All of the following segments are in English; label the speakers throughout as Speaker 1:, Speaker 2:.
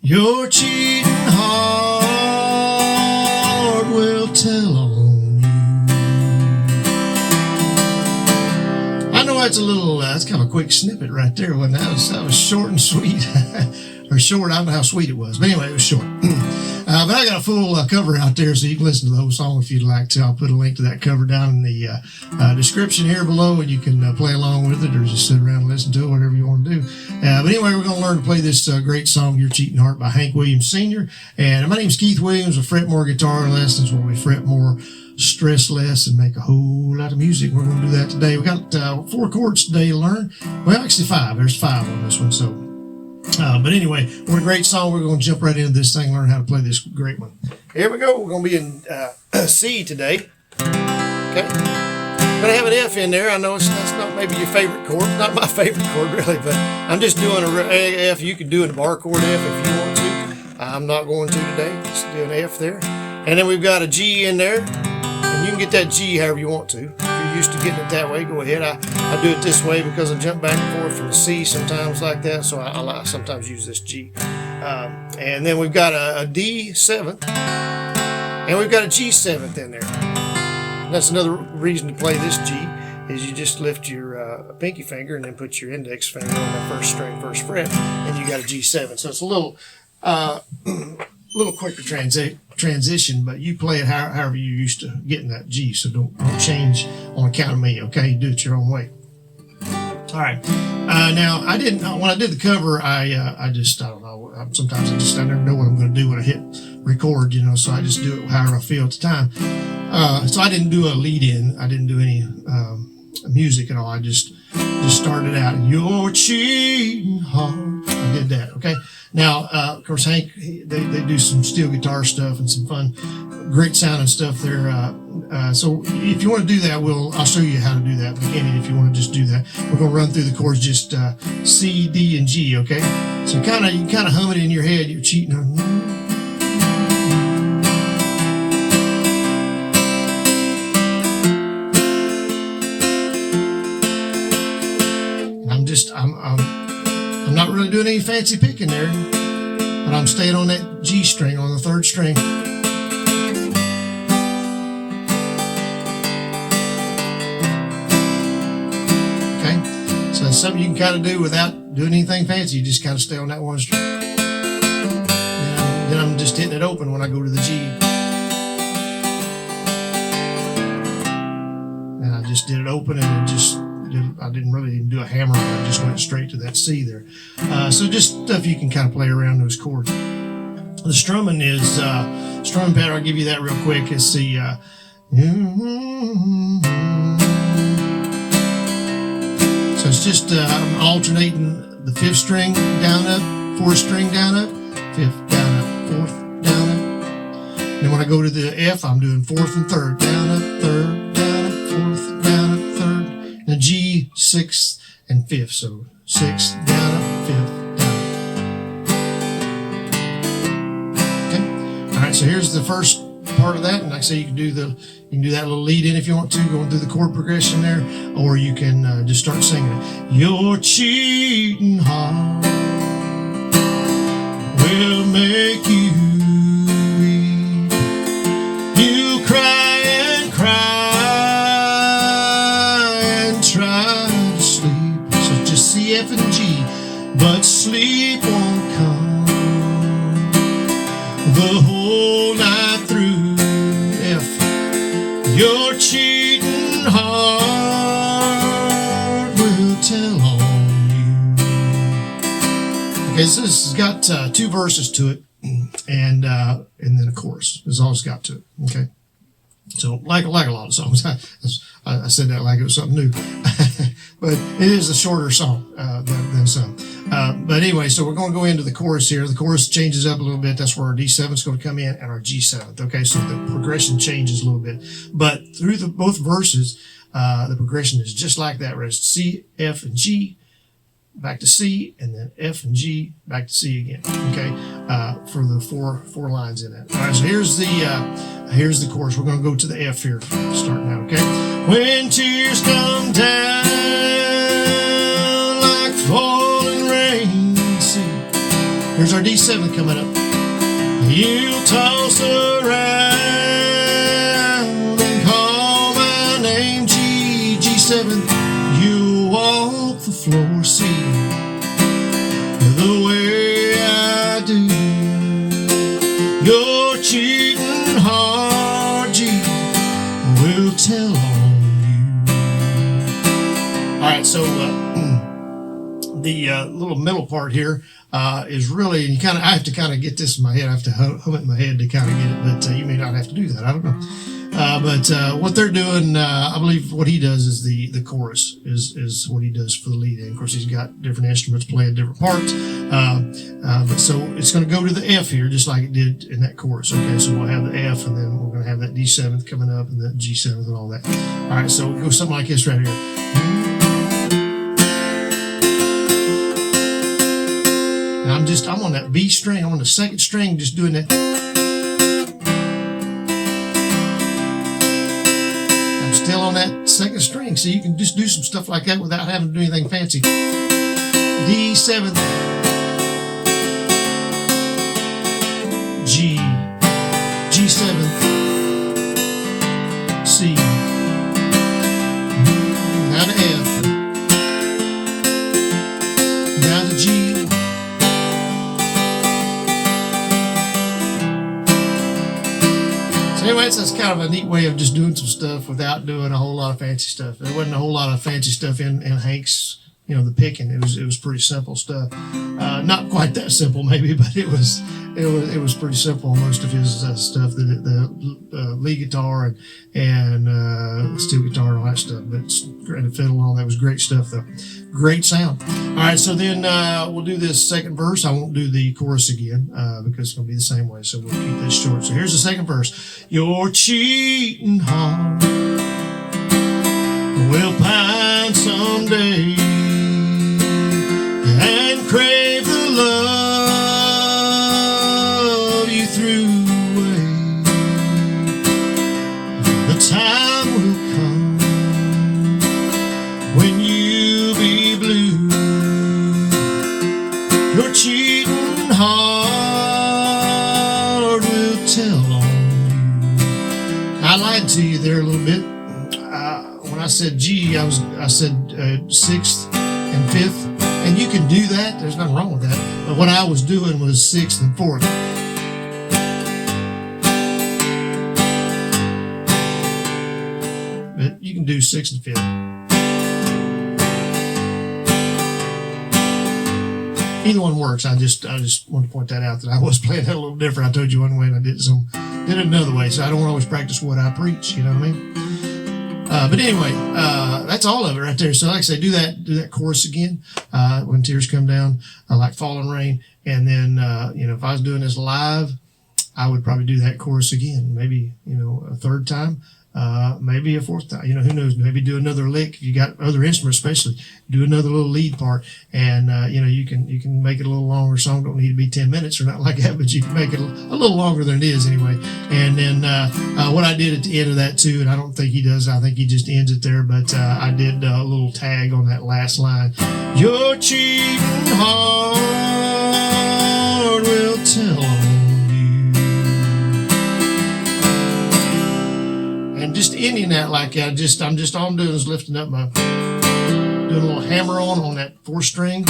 Speaker 1: Your cheating heart will tell on you. I know that's a little, that's kind of a quick snippet right there. When that was short and sweet. Or short, I don't know how sweet it was. But anyway, it was short. But I got a full cover out there, so you can listen to the whole song if you'd like to. I'll put a link to that cover down in the description here below, and you can play along with it or just sit around and listen to it, whatever you want to do. But anyway, we're going to learn to play this great song, Your Cheating Heart by Hank Williams Sr. And my name's Keith Williams with Fret More Guitar Lessons, where we fret more, stress less, and make a whole lot of music. We're going to do that today. We got 4 chords today to learn. Well, actually 5. There's 5 on this one, so... but anyway, we're a great song. We're going to jump right into this thing, learn how to play this great one. Here we go. We're going to be in C today. Okay. Going to have an F in there. I know that's not maybe your favorite chord. Not my favorite chord, really, but I'm just doing a F. You can do a bar chord F if you want to. I'm not going to today. Just do an F there. And then we've got a G in there. And you can get that G however you want to. If you're used to getting it that way, go ahead. I do it this way because I jump back and forth from the C sometimes like that, so I sometimes use this G. And then we've got a D seventh, and we've got a G seventh in there. And that's another reason to play this G, is you just lift your pinky finger and then put your index finger on that first string, first fret, and you got a G7. So it's a little quicker transition, but you play it however you're used to getting that G, so don't change on account of me, okay? You do it your own way. All right. Now, when I did the cover, I don't know. Sometimes I never know what I'm going to do when I hit record, so I just do it however I feel at the time. So I didn't do a lead in. I didn't do any music at all. I just started out, your cheating heart. I did that, okay? Now, of course, Hank, they do some steel guitar stuff and some fun, great sounding stuff there. So if you want to do that, I'll show you how to do that at the beginning if you want to just do that. We're going to run through the chords, just C, D, and G, okay? So you can kind of hum it in your head. You're cheating on. I'm not really doing any fancy picking there, but I'm staying on that G string, on the 3rd string. Okay, so that's something you can kind of do without doing anything fancy. You just kind of stay on that 1 string. Then I'm just hitting it open when I go to the G. And I just did it open, and it just... I didn't really even do a hammer on it. I just went straight to that C there. So just stuff you can kind of play around those chords. The strumming is, strumming pattern, I'll give you that real quick. It's the, so it's just, I'm alternating the 5th string down up, 4th string down up, 5th down up, 4th down up. And then when I go to the F, I'm doing 4th and 3rd, down up, 3rd, down up, 4th, down up, 3rd. The G, 6th, and 5th. So 6th, down up, 5th, down. Okay. All right. So here's the first part of that, and like I say, you can do that little lead in if you want to, going through the chord progression there, or you can just start singing it. Your cheating heart will make you weep. You cry and cry. Try to sleep, so just C, F, and G, but sleep won't come the whole night through. F, your cheating heart will tell on you. Okay, so this has got 2 verses to it, and then a chorus. That's all it's got to it. Okay. So, like a lot of songs, I said that like it was something new, but it is a shorter song than some. But anyway, so we're going to go into the chorus here. The chorus changes up a little bit. That's where our D7 is going to come in, and our G7. Okay, so the progression changes a little bit, but through both verses, the progression is just like that. Where it's C, F, and G, back to C, and then F and G, back to C again. Okay, for the four lines in that. All right, so here's the chorus. We're going to go to the F here, starting out. Okay, when tears come down like falling rain, see, Here's our D7 coming up. You toss around and call my name, G, G7. You walk the floor, see, the way I do. You're cheating hard, G, will tell on you. Alright, so the little middle part here is really, and I have to kind of get this in my head. I have to hum it in my head to kind of get it, but you may not have to do that. I don't know. But what they're doing, I believe what he does is the chorus is what he does for the lead. And of course, he's got different instruments playing different parts. But so it's going to go to the F here, just like it did in that chorus. Okay, so we'll have the F, and then we're going to have that D7th coming up, and the G7th, and all that. All right, so it goes something like this right here. I'm on that B string. I'm on the second string, just doing that. I'm still on that second string, so you can just do some stuff like that without having to do anything fancy. D7, G, G7, C, now to F, now to G. So anyway, that's kind of a neat way of just doing some stuff without doing a whole lot of fancy stuff. There wasn't a whole lot of fancy stuff in Hank's, the picking. It was pretty simple stuff. Not quite that simple maybe, but it was pretty simple on most of his stuff. The lead guitar and steel guitar and all that stuff. But and the fiddle and all that was great stuff though. Great sound. All right, so then we'll do this second verse. I won't do the chorus again because it's going to be the same way, so we'll keep this short. So here's the second verse. You're cheating hard, we'll pine someday and crave the love you threw away. The time will come when you be blue. You're cheating hard, will tell on you. I lied to you there a little bit. When I said G, I said 6th and 5th, and you can do that. There's nothing wrong with that. But what I was doing was 6th and 4th. But you can do 6th and 5th. Either one works. I just want to point that out, that I was playing that a little different. I told you one way and I did it another way. So I don't always practice what I preach. You know what I mean? But anyway, that's all of it right there. So like I say, do that chorus again. When Tears Come Down, like Falling Rain. And then, if I was doing this live, I would probably do that chorus again. Maybe, a third time, maybe a fourth time. Who knows? Maybe do another lick. If you got other instruments, especially, do another little lead part. And, you can make it a little longer. Song don't need to be 10 minutes or not like that, but you can make it a little longer than it is anyway. And then what I did at the end of that too, and I don't think he does, I think he just ends it there, but I did a little tag on that last line. You're cheating hard, will tell on you. And just ending that like that, all I'm doing is lifting up doing a little hammer on that 4th string.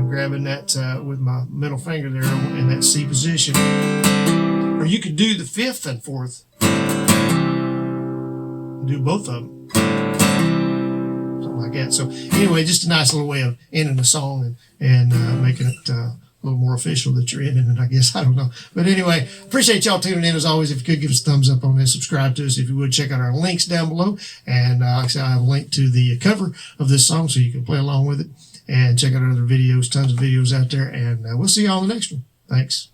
Speaker 1: Grabbing that with my middle finger there in that C position. Or you could do the 5th and 4th. Do both of them. Something like that. So anyway, just a nice little way of ending the song and making it a little more official that you're ending it, I guess. I don't know. But anyway, appreciate y'all tuning in as always. If you could give us a thumbs up on this, subscribe to us. If you would, check out our links down below. And like I said, I have a link to the cover of this song so you can play along with it. And check out our other videos, tons of videos out there. And we'll see you all in the next one. Thanks.